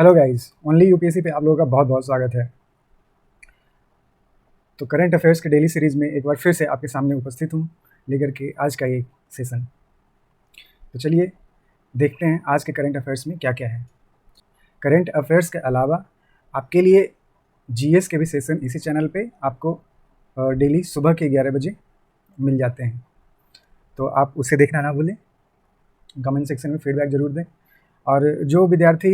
Hello guys, only UPSC पे आप लोगों का बहुत बहुत स्वागत है। तो करंट अफेयर्स के डेली सीरीज़ में एक बार फिर से आपके सामने उपस्थित हूँ लेकर के आज का ये सेशन। तो चलिए देखते हैं आज के करंट अफेयर्स में क्या क्या है। करंट अफेयर्स के अलावा आपके लिए जीएस के भी सेशन इसी चैनल पे आपको डेली सुबह के 11 बजे मिल जाते हैं, तो आप उसे देखना ना भूलें। कमेंट सेक्शन में फीडबैक ज़रूर दें। और जो विद्यार्थी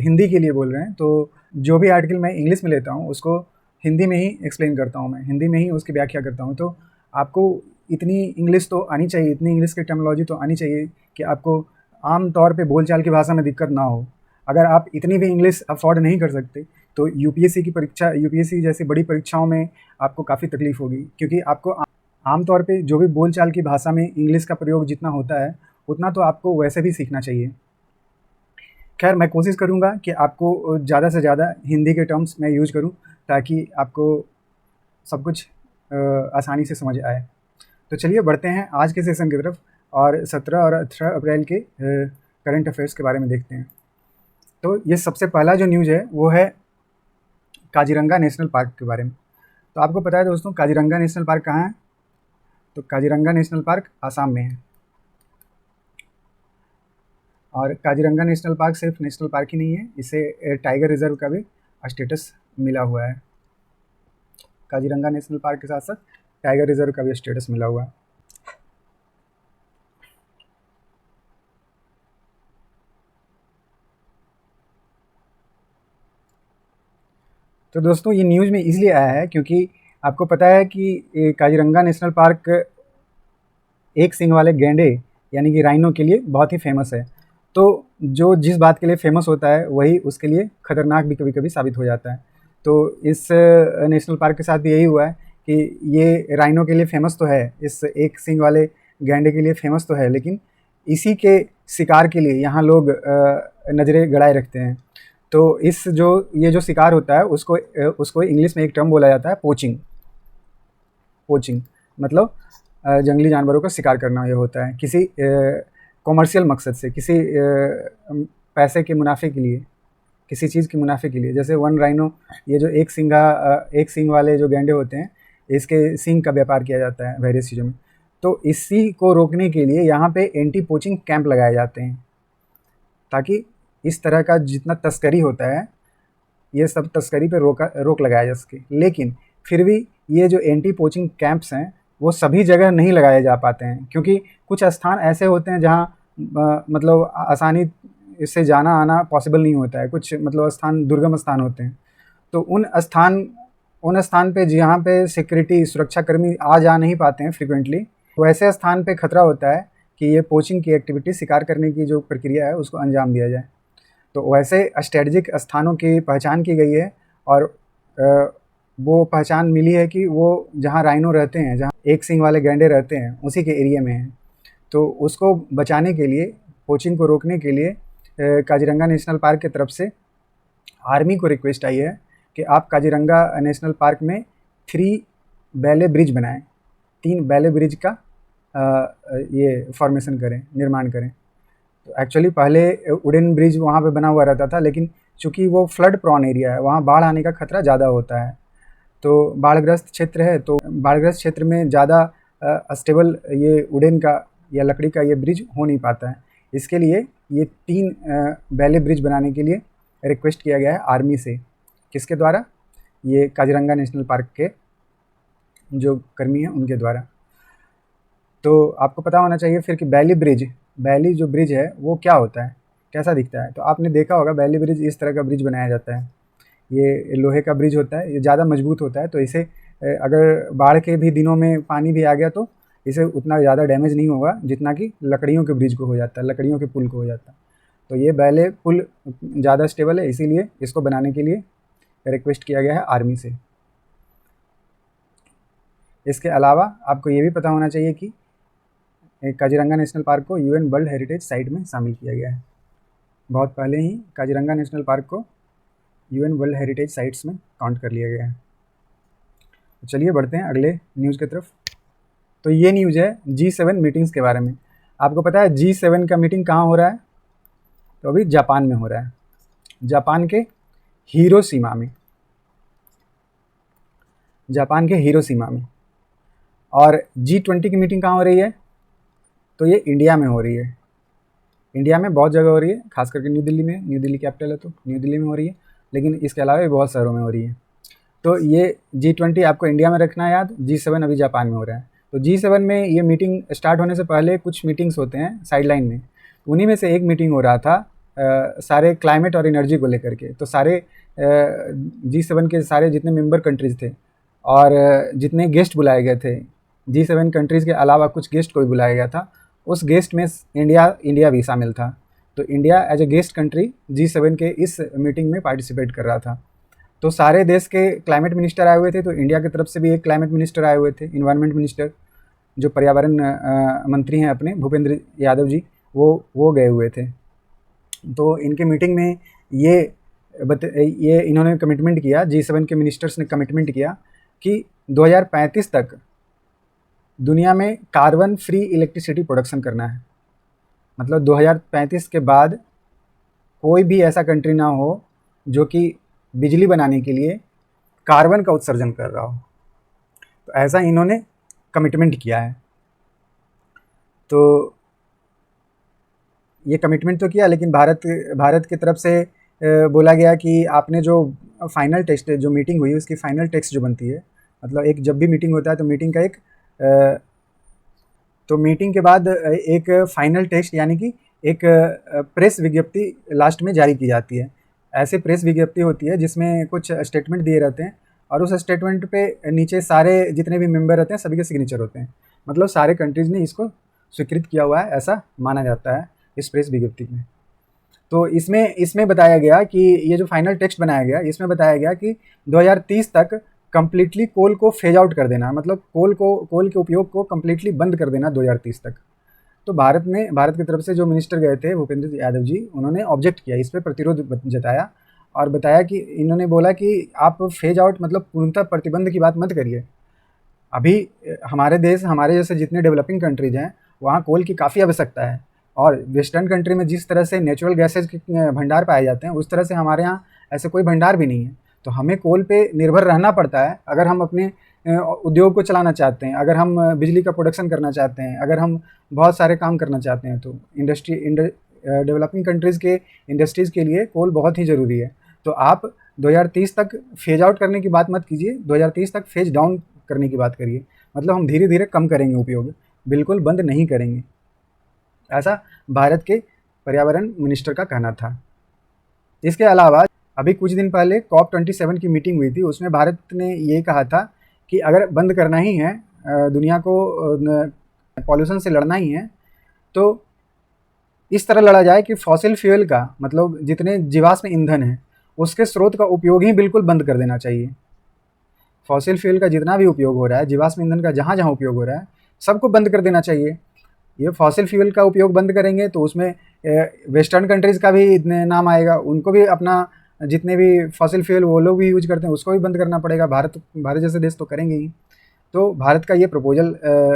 हिंदी के लिए बोल रहे हैं, तो जो भी आर्टिकल मैं इंग्लिश में लेता हूँ उसको हिंदी में ही एक्सप्लेन करता हूँ, मैं हिंदी में ही उसकी व्याख्या करता हूँ। तो आपको इतनी इंग्लिश तो आनी चाहिए, इतनी इंग्लिश की टर्मिनोलॉजी तो आनी चाहिए कि आपको आम तौर पे बोलचाल की भाषा में दिक्कत ना हो। अगर आप इतनी भी इंग्लिश अफोर्ड नहीं कर सकते तो यूपीएससी की परीक्षा, यूपीएससी जैसी बड़ी परीक्षाओं में आपको काफ़ी तकलीफ होगी, क्योंकि आपको आमतौर पे जो भी बोलचाल की भाषा में इंग्लिश का प्रयोग जितना होता है उतना तो आपको वैसे भी सीखना चाहिए। खैर, मैं कोशिश करूँगा कि आपको ज़्यादा से ज़्यादा हिंदी के टर्म्स मैं यूज करूँ ताकि आपको सब कुछ आसानी से समझ आए। तो चलिए बढ़ते हैं आज के सेशन की तरफ और 17 और 18 अप्रैल के करंट अफेयर्स के बारे में देखते हैं। तो ये सबसे पहला जो न्यूज़ है वो है काजीरंगा नेशनल पार्क के बारे में। तो आपको पता है दोस्तों, काजीरंगा नेशनल पार्क कहाँ है? तो काजीरंगा नेशनल पार्क आसाम में है। और काजीरंगा नेशनल पार्क सिर्फ नेशनल पार्क ही नहीं है, इसे टाइगर रिजर्व का भी स्टेटस मिला हुआ है। काजीरंगा नेशनल पार्क के साथ साथ टाइगर रिजर्व का भी स्टेटस मिला हुआ है। तो दोस्तों, ये न्यूज़ में इसलिए आया है क्योंकि आपको पता है कि काजीरंगा नेशनल पार्क एक सींग वाले गैंडे यानी कि राइनो के लिए बहुत ही फेमस है। तो जो जिस बात के लिए फेमस होता है वही उसके लिए खतरनाक भी कभी कभी साबित हो जाता है। तो इस नेशनल पार्क के साथ भी यही हुआ है कि ये राइनो के लिए फेमस तो है, इस एक सींग वाले गैंडे के लिए फेमस तो है, लेकिन इसी के शिकार के लिए यहाँ लोग नज़रें गड़ाए रखते हैं। तो ये जो शिकार होता है उसको इंग्लिश में एक टर्म बोला जाता है पोचिंग। पोचिंग मतलब जंगली जानवरों का शिकार करना ये होता है किसी कॉमर्शियल मकसद से, किसी पैसे के मुनाफे के लिए, किसी चीज़ के मुनाफे के लिए। जैसे वन राइनो, ये जो एक सींग वाले जो गैंडे होते हैं, इसके सींग का व्यापार किया जाता है वेरियस चीज़ों में। तो इसी को रोकने के लिए यहाँ पे एंटी पोचिंग कैंप लगाए जाते हैं ताकि इस तरह का जितना तस्करी होता है ये सब तस्करी पे रोक लगाया जा सके। लेकिन फिर भी ये जो एंटी पोचिंग कैंप्स हैं वो सभी जगह नहीं लगाए जा पाते हैं, क्योंकि कुछ स्थान ऐसे होते हैं जहाँ मतलब आसानी से जाना आना पॉसिबल नहीं होता है। कुछ मतलब स्थान दुर्गम स्थान होते हैं, तो उन स्थान पे जहाँ पे सिक्योरिटी सुरक्षाकर्मी आ जा नहीं पाते हैं फ्रिक्वेंटली, तो ऐसे स्थान पे खतरा होता है कि ये पोचिंग की एक्टिविटी, शिकार करने की जो प्रक्रिया है उसको अंजाम दिया जाए। तो वैसे स्ट्रेटजिक स्थानों की पहचान की गई है और वो पहचान मिली है कि वो जहाँ राइनो रहते हैं, जहाँ एक सींग वाले गैंडे रहते हैं, उसी के एरिया में है। तो उसको बचाने के लिए, पोचिंग को रोकने के लिए काजीरंगा नेशनल पार्क की तरफ से आर्मी को रिक्वेस्ट आई है कि आप काजीरंगा नेशनल पार्क में 3 बैले ब्रिज बनाएं, 3 बैले ब्रिज का ये फॉर्मेशन करें, निर्माण करें। तो एक्चुअली पहले वुडन ब्रिज वहाँ पे बना हुआ रहता था, लेकिन चूँकि वो फ्लड प्रॉन एरिया है, वहाँ बाढ़ आने का खतरा ज़्यादा होता है। तो बाढ़ग्रस्त क्षेत्र है, तो बाढ़ग्रस्त क्षेत्र में ज़्यादा स्टेबल ये वुडन का या लकड़ी का ये ब्रिज हो नहीं पाता है। इसके लिए ये 3 बैले ब्रिज बनाने के लिए रिक्वेस्ट किया गया है आर्मी से। किसके द्वारा? ये काजीरंगा नेशनल पार्क के जो कर्मी हैं उनके द्वारा। तो आपको पता होना चाहिए फिर कि बैली जो ब्रिज है वो क्या होता है, कैसा दिखता है। तो आपने देखा होगा बैली ब्रिज इस तरह का ब्रिज बनाया जाता है। ये लोहे का ब्रिज होता है, ये ज़्यादा मजबूत होता है, तो इसे अगर बाढ़ के भी दिनों में पानी भी आ गया तो इसे उतना ज़्यादा डैमेज नहीं होगा जितना कि लकड़ियों के ब्रिज को हो जाता है, लकड़ियों के पुल को हो जाता है। तो ये बैले पुल ज़्यादा स्टेबल है, इसीलिए इसको बनाने के लिए रिक्वेस्ट किया गया है आर्मी से। इसके अलावा आपको ये भी पता होना चाहिए कि काजीरंगा नेशनल पार्क को यूएन वर्ल्ड हेरिटेज साइट में शामिल किया गया है। बहुत पहले ही काजीरंगा नेशनल पार्क को यूएन वर्ल्ड हेरिटेज साइट्स में काउंट कर लिया गया है। तो चलिए बढ़ते हैं अगले न्यूज़ की तरफ। तो ये न्यूज़ है G7 मीटिंग्स के बारे में। आपको पता है G7 का मीटिंग कहाँ हो रहा है? तो अभी जापान में हो रहा है। जापान के हिरोशिमा में, जापान के हिरोशिमा में। और G20 की मीटिंग कहाँ हो रही है? तो ये इंडिया में हो रही है। इंडिया में बहुत जगह हो रही है, खास करके न्यू दिल्ली में, न्यू दिल्ली कैपिटल है तो न्यू दिल्ली में हो रही है, लेकिन इसके अलावा भी बहुत शहरों में हो रही है। तो ये G20 आपको इंडिया में रखना है याद, G7 अभी जापान में हो रहा है। तो G7 में ये मीटिंग स्टार्ट होने से पहले कुछ मीटिंग्स होते हैं साइडलाइन में, उन्हीं में से एक मीटिंग हो रहा था सारे क्लाइमेट और एनर्जी को लेकर के। तो सारे G7 के सारे जितने मेंबर कंट्रीज़ थे और जितने गेस्ट बुलाए गए थे, G7 कंट्रीज़ के अलावा कुछ गेस्ट को भी बुलाया गया था, उस गेस्ट में इंडिया भी शामिल था। तो India as a guest country G7 के इस मीटिंग में पार्टिसिपेट कर रहा था। तो सारे देश के क्लाइमेट मिनिस्टर आए हुए थे, तो इंडिया की तरफ से भी एक क्लाइमेट मिनिस्टर आए हुए थे, इन्वायरमेंट मिनिस्टर, जो पर्यावरण मंत्री हैं अपने भूपेंद्र यादव जी, वो गए हुए थे। तो इनके मीटिंग में ये इन्होंने कमिटमेंट किया, G7 के मिनिस्टर्स ने कमिटमेंट किया कि 2035 तक दुनिया में कार्बन फ्री इलेक्ट्रिसिटी प्रोडक्शन करना है। मतलब 2035 के बाद कोई भी ऐसा कंट्री ना हो जो कि बिजली बनाने के लिए कार्बन का उत्सर्जन कर रहा हो। तो ऐसा इन्होंने कमिटमेंट किया है। तो ये कमिटमेंट तो किया, लेकिन भारत की तरफ से बोला गया कि आपने जो फाइनल टेक्स्ट, जो मीटिंग हुई उसकी फाइनल टेक्स्ट जो बनती है, मतलब एक जब भी मीटिंग होता है तो मीटिंग का तो मीटिंग के बाद एक फाइनल टेक्स्ट यानी कि एक प्रेस विज्ञप्ति लास्ट में जारी की जाती है। ऐसे प्रेस विज्ञप्ति होती है जिसमें कुछ स्टेटमेंट दिए रहते हैं और उस स्टेटमेंट पे नीचे सारे जितने भी मेंबर रहते हैं सभी के सिग्नेचर होते हैं। मतलब सारे कंट्रीज़ ने इसको स्वीकृत किया हुआ है, ऐसा माना जाता है इस प्रेस विज्ञप्ति में। तो इसमें बताया गया कि ये जो फाइनल टेक्स्ट बनाया गया, इसमें बताया गया कि 2030 तक कम्प्लीटली कोल को फेज आउट कर देना, मतलब कोल के उपयोग को कम्प्लीटली बंद कर देना 2030 तक। तो भारत की तरफ से जो मिनिस्टर गए थे भूपेंद्र यादव जी, उन्होंने ऑब्जेक्ट किया, इस पर प्रतिरोध जताया और बताया कि इन्होंने बोला कि आप फेज आउट मतलब पूर्णतः प्रतिबंध की बात मत करिए। अभी हमारे जैसे जितने डेवलपिंग कंट्रीज हैं वहाँ कोल की काफ़ी आवश्यकता है, और वेस्टर्न कंट्री में जिस तरह से नेचुरल गैसेज के भंडार पाए जाते हैं उस तरह से हमारे यहाँ ऐसे कोई भंडार भी नहीं है। तो हमें कोल पे निर्भर रहना पड़ता है अगर हम अपने उद्योग को चलाना चाहते हैं, अगर हम बिजली का प्रोडक्शन करना चाहते हैं, अगर हम बहुत सारे काम करना चाहते हैं। तो डेवलपिंग कंट्रीज़ के इंडस्ट्रीज़ के लिए कोल बहुत ही ज़रूरी है। तो आप 2030 तक फेज आउट करने की बात मत कीजिए, 2030 तक फेज डाउन करने की बात करिए। मतलब हम धीरे धीरे कम करेंगे उपयोग, बिल्कुल बंद नहीं करेंगे, ऐसा भारत के पर्यावरण मिनिस्टर का कहना था। इसके अलावा अभी कुछ दिन पहले COP27 की मीटिंग हुई थी, उसमें भारत ने ये कहा था कि अगर बंद करना ही है, दुनिया को पॉल्यूशन से लड़ना ही है, तो इस तरह लड़ा जाए कि फॉसिल फ्यूल का, मतलब जितने जीवाश्म ईंधन है उसके स्रोत का उपयोग ही बिल्कुल बंद कर देना चाहिए। फॉसिल फ्यूल का जितना भी उपयोग हो रहा है, जीवाश्म ईंधन का जहाँ जहाँ उपयोग हो रहा है, सबको बंद कर देना चाहिए। ये फॉसिल फ्यूल का उपयोग बंद करेंगे तो उसमें वेस्टर्न कंट्रीज़ का भी नाम आएगा, उनको भी अपना जितने भी फॉसिल फ्यूल वो लोग भी यूज करते हैं उसको भी बंद करना पड़ेगा। भारत जैसे देश तो करेंगे ही। तो भारत का ये प्रपोजल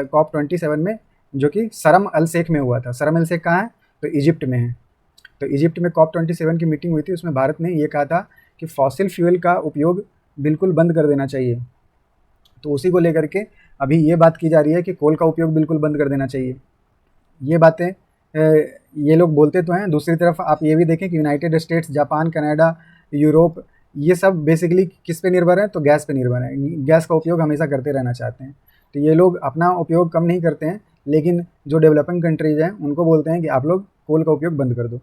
COP27 में, जो कि शर्म अल शेख में हुआ था, शर्म अल शेख कहाँ है? तो इजिप्ट में है। तो इजिप्ट में COP27 की मीटिंग हुई थी, उसमें भारत ने ये कहा था कि फॉसिल फ्यूल का उपयोग बिल्कुल बंद कर देना चाहिए। तो उसी को लेकर के अभी ये बात की जा रही है कि कोल का उपयोग बिल्कुल बंद कर देना चाहिए। ये बातें ये लोग बोलते तो हैं, दूसरी तरफ आप ये भी देखें कि United states, Japan, Canada, Europe, ये सब बेसिकली किस पे निर्भर है? तो गैस पे निर्भर है। गैस का उपयोग हमेशा करते रहना चाहते हैं। तो ये लोग अपना उपयोग कम नहीं करते हैं, लेकिन जो डेवलपिंग कंट्रीज़ हैं उनको बोलते हैं कि आप लोग कोल का उपयोग बंद कर दो,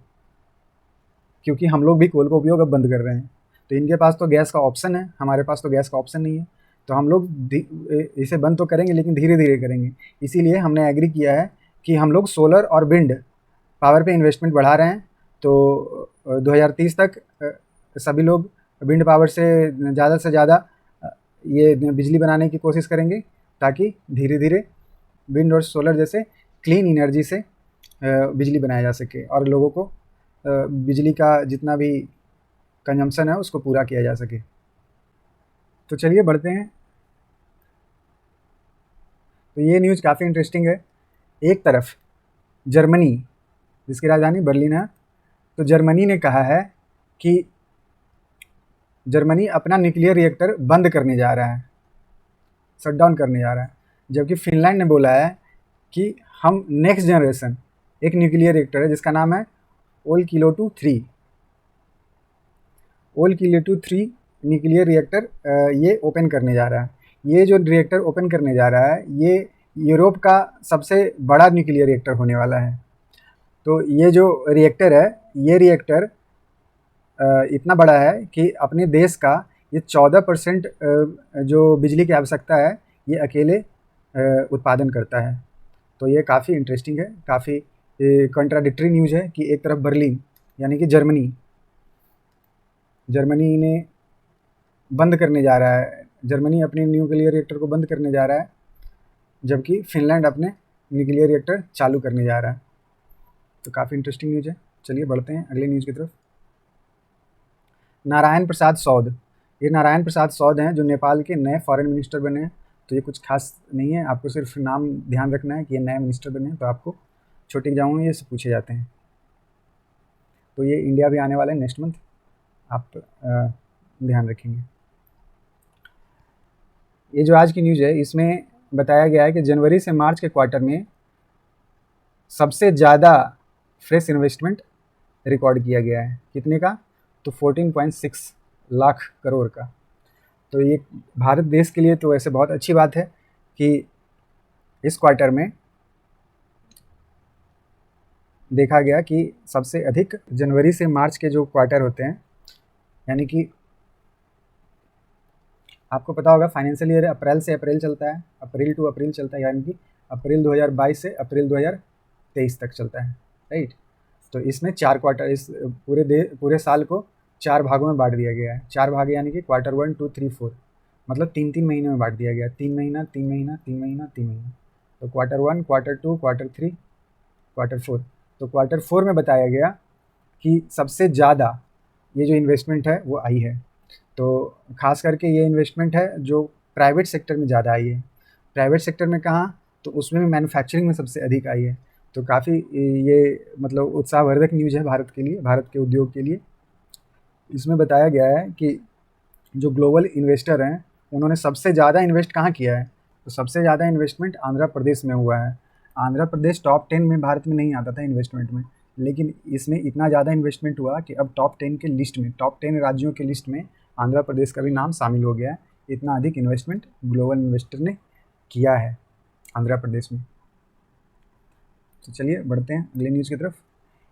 क्योंकि हम लोग भी कोल का उपयोग अब बंद कर रहे हैं। तो इनके पास तो गैस का ऑप्शन है, हमारे पास तो गैस का ऑप्शन नहीं है। तो हम लोग इसे बंद तो करेंगे, लेकिन धीरे धीरे करेंगे। इसीलिए हमने एग्री किया है कि हम लोग सोलर और विंड पावर पे इन्वेस्टमेंट बढ़ा रहे हैं। तो 2030 तक सभी लोग विंड पावर से ज़्यादा ये बिजली बनाने की कोशिश करेंगे, ताकि धीरे धीरे विंड और सोलर जैसे क्लीन एनर्जी से बिजली बनाया जा सके और लोगों को बिजली का जितना भी कंजम्पशन है उसको पूरा किया जा सके। तो चलिए बढ़ते हैं। तो ये न्यूज़ काफ़ी इंटरेस्टिंग है। एक तरफ जर्मनी, जिसकी राजधानी बर्लिन है, तो जर्मनी ने कहा है कि जर्मनी अपना न्यूक्लियर रिएक्टर बंद करने जा रहा है, शट डाउन करने जा रहा है, जबकि फिनलैंड ने बोला है कि हम नेक्स्ट जनरेशन एक न्यूक्लियर रिएक्टर है जिसका नाम है ओलकिलोटू 3 ओलकिलोटू 3 न्यूक्लियर रिएक्टर ये ओपन करने जा रहा है। ये जो रिएक्टर ओपन करने जा रहा है ये यूरोप का सबसे बड़ा न्यूक्लियर रिएक्टर होने वाला है। तो ये जो रिएक्टर है ये रिएक्टर इतना बड़ा है कि अपने देश का ये 14% जो बिजली की आवश्यकता है ये अकेले उत्पादन करता है। तो ये काफ़ी इंटरेस्टिंग है, काफ़ी कॉन्ट्राडिक्टरी न्यूज़ है कि एक तरफ बर्लिन यानी कि जर्मनी ने बंद करने जा रहा है, जर्मनी अपने न्यूक्लियर रिएक्टर को बंद करने जा रहा है, जबकि फिनलैंड अपने न्यूक्लियर रिएक्टर चालू करने जा रहा है। तो काफ़ी इंटरेस्टिंग न्यूज़ है। चलिए बढ़ते हैं अगले न्यूज़ की तरफ। नारायण प्रसाद सौद, ये नारायण प्रसाद सौद हैं जो नेपाल के नए फॉरेन मिनिस्टर बने हैं। तो ये कुछ खास नहीं है, आपको सिर्फ नाम ध्यान रखना है कि ये नए मिनिस्टर बने हैं। तो आपको छोटे एग्जामों में ये सब पूछे जाते हैं। तो ये इंडिया भी आने वाले हैं नेक्स्ट मंथ, आप ध्यान रखेंगे। ये जो आज की न्यूज़ है इसमें बताया गया है कि जनवरी से मार्च के क्वार्टर में सबसे ज़्यादा फ्रेश इन्वेस्टमेंट रिकॉर्ड किया गया है। कितने का? तो 14.6 लाख करोड़ का। तो ये भारत देश के लिए तो वैसे बहुत अच्छी बात है कि इस क्वार्टर में देखा गया कि सबसे अधिक जनवरी से मार्च के जो क्वार्टर होते हैं, यानी कि आपको पता होगा फाइनेंशियल ईयर अप्रैल से अप्रैल चलता है, अप्रैल टू अप्रैल चलता है, यानी कि अप्रैल 2022 से अप्रैल 2023 तक चलता है, राइट। तो इसमें 4 क्वार्टर, इस पूरे साल को 4 भागों में बांट दिया गया है। 4 भाग यानी कि क्वार्टर 1, 2, 3, 4, मतलब 3-3 महीने में बांट दिया गया है। 3 महीना 3 महीना 3 महीना 3 महीना। तो क्वार्टर 1, क्वार्टर 2, क्वार्टर 3, क्वार्टर 4। तो क्वार्टर 4 में बताया गया कि सबसे ज़्यादा ये जो इन्वेस्टमेंट है वो आई है। तो ख़ास करके ये इन्वेस्टमेंट है जो प्राइवेट सेक्टर में ज़्यादा आई है। प्राइवेट सेक्टर में कहाँ? तो उसमें भी मैन्युफैक्चरिंग में सबसे अधिक आई है। तो काफ़ी ये मतलब उत्साहवर्धक न्यूज़ है भारत के लिए, भारत के उद्योग के लिए। इसमें बताया गया है कि जो ग्लोबल इन्वेस्टर हैं उन्होंने सबसे ज़्यादा इन्वेस्ट कहाँ किया है? तो सबसे ज़्यादा इन्वेस्टमेंट आंध्र प्रदेश में हुआ है। आंध्र प्रदेश टॉप 10 में भारत में नहीं आता था इन्वेस्टमेंट में, लेकिन इसमें इतना ज़्यादा इन्वेस्टमेंट हुआ कि अब टॉप 10 के लिस्ट में, टॉप 10 राज्यों के लिस्ट में आंध्र प्रदेश का भी नाम शामिल हो गया है। इतना अधिक इन्वेस्टमेंट ग्लोबल इन्वेस्टर ने किया है आंध्र प्रदेश में। तो चलिए बढ़ते हैं अगले न्यूज़ की तरफ।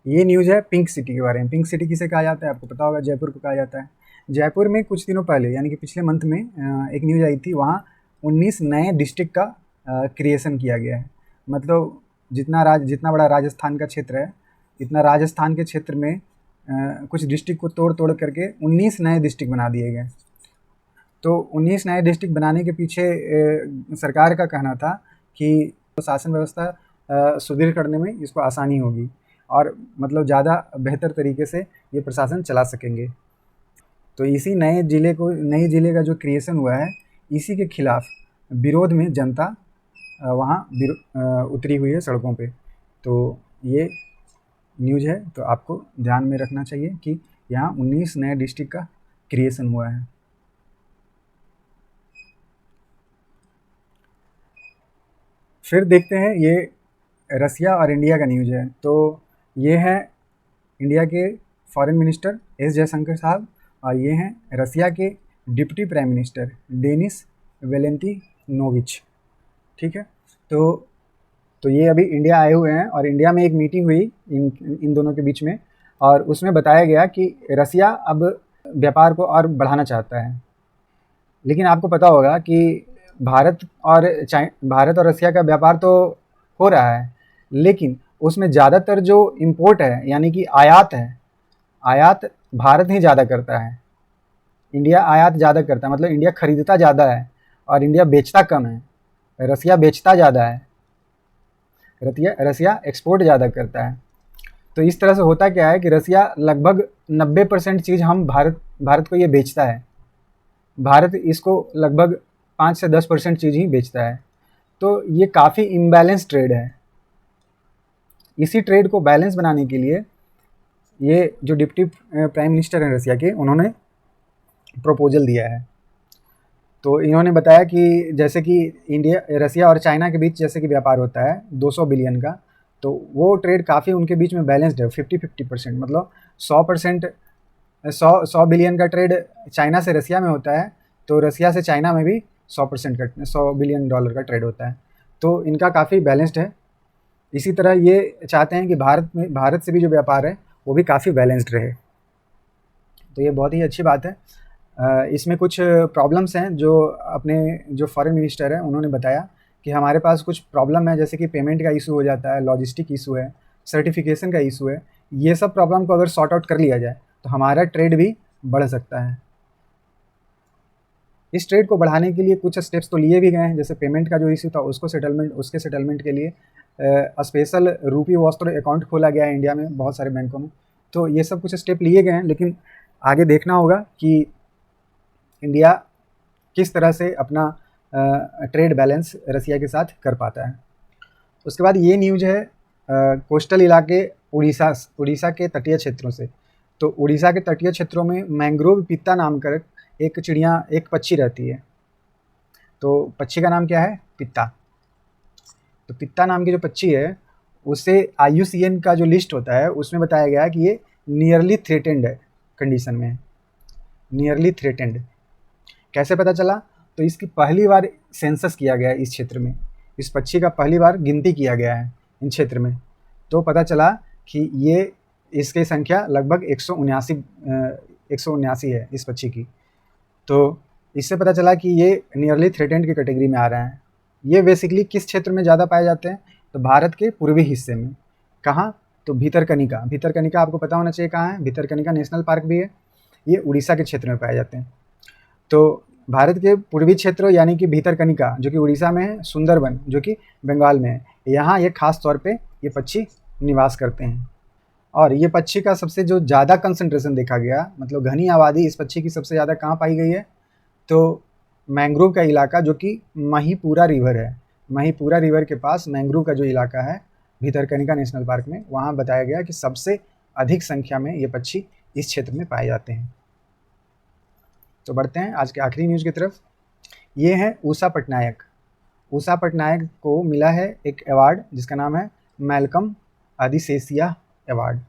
ये न्यूज़ है पिंक सिटी के बारे में। पिंक सिटी किसे कहा जाता है? आपको पता होगा, जयपुर को कहा जाता है। जयपुर में कुछ दिनों पहले यानी कि पिछले मंथ में एक न्यूज़ आई थी, वहाँ 19 नए डिस्ट्रिक्ट का क्रिएशन किया गया है। मतलब जितना बड़ा राजस्थान का क्षेत्र है, इतना राजस्थान के क्षेत्र में कुछ डिस्ट्रिक्ट को तोड़ करके 19 नए डिस्ट्रिक्ट बना दिए गए। तो 19 नए डिस्ट्रिक्ट बनाने के पीछे सरकार का कहना था कि शासन व्यवस्था सुदृढ़ करने में इसको आसानी होगी और मतलब ज़्यादा बेहतर तरीके से ये प्रशासन चला सकेंगे। तो इसी नए ज़िले का जो क्रिएशन हुआ है, इसी के खिलाफ विरोध में जनता वहाँ उतरी हुई है सड़कों पे। तो ये न्यूज़ है, तो आपको ध्यान में रखना चाहिए कि यहाँ 19 नए डिस्ट्रिक्ट का क्रिएशन हुआ है। फिर देखते हैं ये रसिया और इंडिया का न्यूज़ है। तो ये है इंडिया के फॉरेन मिनिस्टर एस जयशंकर साहब, और ये हैं रसिया के डिप्टी प्राइम मिनिस्टर डेनिस वेलेंटिनोविच, ठीक है। तो ये अभी इंडिया आए हुए हैं और इंडिया में एक मीटिंग हुई इन दोनों के बीच में, और उसमें बताया गया कि रसिया अब व्यापार को और बढ़ाना चाहता है। लेकिन आपको पता होगा कि भारत और रसिया का व्यापार तो हो रहा है, लेकिन उसमें ज़्यादातर जो इम्पोर्ट है यानी कि आयात है, आयात भारत ही ज़्यादा करता है। इंडिया आयात ज़्यादा करता है, मतलब इंडिया खरीदता ज़्यादा है और इंडिया बेचता कम है। रसिया बेचता ज़्यादा है, रसिया एक्सपोर्ट ज़्यादा करता है। तो इस तरह से होता क्या है कि रसिया लगभग 90% चीज़ भारत को ये बेचता है, भारत इसको लगभग 5 से 10% चीज़ ही बेचता है। तो ये काफ़ी इम्बैलेंस ट्रेड है। इसी ट्रेड को बैलेंस बनाने के लिए ये जो डिप्टी प्राइम मिनिस्टर हैं रसिया के, उन्होंने प्रपोजल दिया है। तो इन्होंने बताया कि जैसे कि इंडिया, रसिया और चाइना के बीच जैसे कि व्यापार होता है 200 बिलियन का, तो वो ट्रेड काफ़ी उनके बीच में बैलेंस्ड है, 50-50%, मतलब 100%, 100 बिलियन का ट्रेड चाइना से रसिया में होता है, तो रसिया से चाइना में भी 100% का, 100 बिलियन डॉलर का ट्रेड होता है। तो इनका काफ़ी बैलेंस्ड है। इसी तरह ये चाहते हैं कि भारत से भी जो व्यापार है वो भी काफ़ी बैलेंस्ड रहे। तो ये बहुत ही अच्छी बात है। इसमें कुछ प्रॉब्लम्स हैं जो अपने जो फॉरेन मिनिस्टर हैं उन्होंने बताया कि हमारे पास कुछ प्रॉब्लम है, जैसे कि पेमेंट का इशू हो जाता है, लॉजिस्टिक इशू है, सर्टिफिकेशन का इशू है। ये सब प्रॉब्लम को अगर सॉर्ट आउट कर लिया जाए तो हमारा ट्रेड भी बढ़ सकता है। इस ट्रेड को बढ़ाने के लिए कुछ स्टेप्स तो लिए भी गए हैं, जैसे पेमेंट का जो इशू था उसके सेटलमेंट के लिए स्पेशल रूपी वस्त्र अकाउंट खोला गया है इंडिया में बहुत सारे बैंकों में। तो ये सब कुछ स्टेप लिए गए हैं, लेकिन आगे देखना होगा कि इंडिया किस तरह से अपना ट्रेड बैलेंस रसिया के साथ कर पाता है। उसके बाद ये न्यूज़ है कोस्टल इलाके उड़ीसा के तटीय क्षेत्रों से। तो उड़ीसा के तटीय क्षेत्रों में मैंग्रोव पित्ता नाम कर एक पक्षी रहती है। तो पक्षी का नाम क्या है? पित्ता। तो पित्ता नाम की जो पक्षी है उसे IUCN का जो लिस्ट होता है उसमें बताया गया है कि ये नियरली थ्रेटेंड है कंडीशन में, नियरली थ्रेटेंड। कैसे पता चला? तो इसकी पहली बार सेंसस किया गया है इस क्षेत्र में, इस पक्षी का पहली बार गिनती किया गया है इन क्षेत्र में। तो पता चला कि ये इसकी संख्या लगभग 179 है इस पक्षी की। तो इससे पता चला कि ये नियरली थ्रेटेंड की कैटेगरी में आ रहे हैं। ये बेसिकली किस क्षेत्र में ज़्यादा पाए जाते हैं? तो भारत के पूर्वी हिस्से में। कहाँ? तो भितरकनिका। भितरकनिका आपको पता होना चाहिए कहाँ है। भितरकनिका नेशनल पार्क भी है, ये उड़ीसा के क्षेत्र में पाए जाते हैं। तो भारत के पूर्वी क्षेत्र यानी कि भितरकनिका जो कि उड़ीसा में है, सुंदरबन जो कि बंगाल में है, यहाँ ये खास तौर पे ये पक्षी निवास करते हैं। और ये पक्षी का सबसे जो ज़्यादा कंसंट्रेशन देखा गया, मतलब घनी आबादी इस पक्षी की सबसे ज़्यादा कहाँ पाई गई है? तो मैंग्रोव का इलाका जो कि महीपुरा रिवर है, महीपुरा रिवर के पास मैंग्रोव का जो इलाका है भितरकनिका नेशनल पार्क में, वहाँ बताया गया कि सबसे अधिक संख्या में ये पक्षी इस क्षेत्र में पाए जाते हैं। तो बढ़ते हैं आज के आखिरी न्यूज़ की तरफ। ये है उषा पटनायक। उषा पटनायक को मिला है एक अवार्ड जिसका नाम है मैल्कम आदिसेसिया अवार्ड।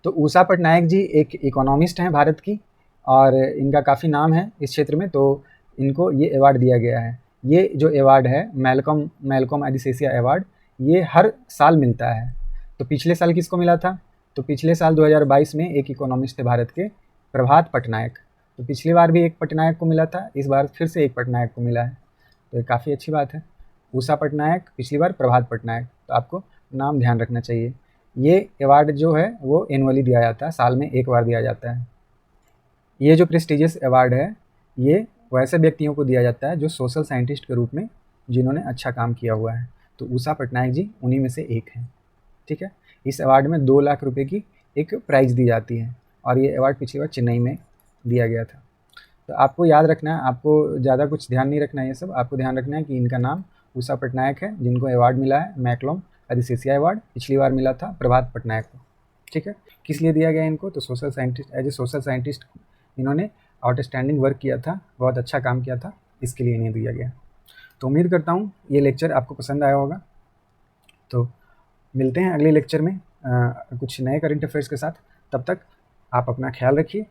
तो उषा पटनायक जी एक इकोनॉमिस्ट हैं भारत की, और इनका काफ़ी नाम है इस क्षेत्र में, तो इनको ये अवार्ड दिया गया है। ये जो अवार्ड है मैल्कम आदिसेसिया अवार्ड, ये हर साल मिलता है। तो पिछले साल किसको मिला था? तो पिछले साल 2022 में एक इकोनॉमिस्ट थे भारत के, प्रभात पटनायक। तो पिछली बार भी एक पटनायक को मिला था, इस बार फिर से एक पटनायक को मिला है, तो ये काफ़ी अच्छी बात है। उषा पटनायक, पिछली बार प्रभात पटनायक, तो आपको नाम ध्यान रखना चाहिए। ये अवार्ड जो है वो एनुअली दिया जाता है, साल में एक बार दिया जाता है। ये जो प्रेस्टिजियस अवार्ड है ये वैसे व्यक्तियों को दिया जाता है जो सोशल साइंटिस्ट के रूप में जिन्होंने अच्छा काम किया हुआ है। तो उषा पटनायक जी उन्हीं में से एक हैं, ठीक है। इस अवार्ड में 2 लाख रुपए की एक प्राइज़ दी जाती है, और ये अवार्ड पिछली बार चेन्नई में दिया गया था। तो आपको याद रखना है, आपको ज़्यादा कुछ ध्यान नहीं रखना है ये सब, आपको ध्यान रखना है कि इनका नाम उषा पटनायक है, जिनको अवार्ड मिला है मैक्लोम आदिसेसिया अवार्ड, पिछली बार मिला था प्रभात पटनायक को, ठीक है। किस लिए दिया गया इनको? तो social scientist, as a social scientist इन्होंने आउटस्टैंडिंग वर्क किया था, बहुत अच्छा काम किया था, इसके लिए इन्हें दिया गया। तो उम्मीद करता हूँ ये लेक्चर आपको पसंद आया होगा। तो मिलते हैं अगले लेक्चर में कुछ नए करंट अफेयर्स के साथ। तब तक आप अपना ख्याल रखिए,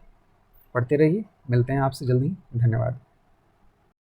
पढ़ते रहिए, मिलते हैं आपसे जल्दी। धन्यवाद।